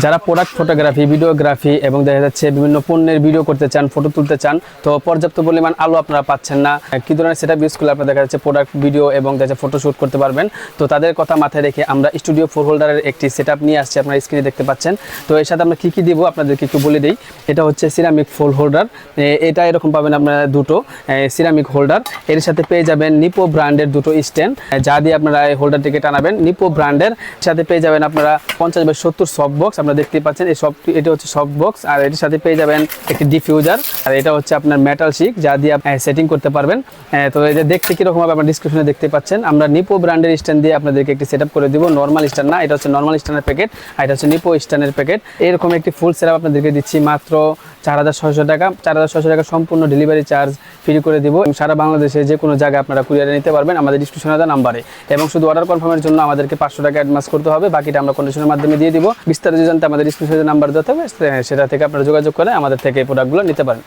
যারা product photography, videography এবং দেখা যাচ্ছে বিভিন্ন পণ্যের ভিডিও করতে চান, ফটো তুলতে চান, তো পর্যাপ্ত পরিমাণ আলো আপনারা পাচ্ছেন না, কি ধরনের সেটআপ ইউজ করলে আপনারা দেখা যাচ্ছে প্রোডাক্ট ভিডিও এবং দেখা যাচ্ছে ফটো শ্যুট করতে পারবেন। তো তাদের কথা মাথায় রেখে আমরা স্টুডিও 4 হোল্ডারের একটি সেটআপ নিয়ে আসছি, আপনারা স্ক্রিনে দেখতে পাচ্ছেন। তো এর সাথে আমরা কি দিব আপনাদেরকে একটু বলে দিই। এটা হচ্ছে সিরামিক 4 হোল্ডার, এটা এরকম পাবেন আপনারা দুটো সিরামিক হোল্ডার। এর সাথে পেয়ে যাবেন নিপো ব্র্যান্ডের দুটো স্ট্যান্ড, যা দিয়ে আপনারা এই হোল্ডারটিকে টানাবেন। নিপো ব্র্যান্ডের সাথে পেয়ে যাবেন আপনারা 50/70 সফট বক্স, আপনারা দেখতে পাচ্ছেন এই সফট, এটা হচ্ছে সফট বক্স। আর এর সাথে পেয়ে যাবেন একটি ডিফিউজার, আর এটা হচ্ছে আপনার মেটাল শিক, যা দিয়ে সেটিং করতে পারবেন। তো এটা দেখতে কিরকম হবে আপনারা ডিসক্রিপশনে দেখতে পাচ্ছেন। আমরা নিপো ব্র্যান্ডের স্ট্যান্ড দিয়ে আপনাদেরকে একটি সেটআপ করে দিব, নর্মাল স্ট্যান্ড না, এটা হচ্ছে নর্মাল স্ট্যান্ডের প্যাকেট, আর এটা হচ্ছে নিপো স্ট্যান্ডের প্যাকেট। এরকম একটি ফুল সেটআপ আপনাদেরকে দিচ্ছি মাত্র 4600 টাকা। 4600 টাকা সম্পূর্ণ ডেলিভারি চার্জ ফ্রি করে দিব। সারা বাংলাদেশে যে কোনো জায়গায় আপনারা কুরিয়ারে নিতে পারবেন আমাদের ডিসক্রিপশনে দেওয়া নাম্বারে, এবং শুধু অর্ডার কনফার্মের জন্য আমাদেরকে 500 টাকা অ্যাডভান্স করতে হবে, বাকিটা আমরা কন্ডিশনের মাধ্যমে দিয়ে দিব। বিস্তারিত জানতে আমাদের ডিসক্রিপশনে নাম্বার দেওয়া থাকবে, সেটা থেকে আপনারা যোগাযোগ করে আমাদের থেকে এই প্রোডাক্টগুলো নিতে পারেন।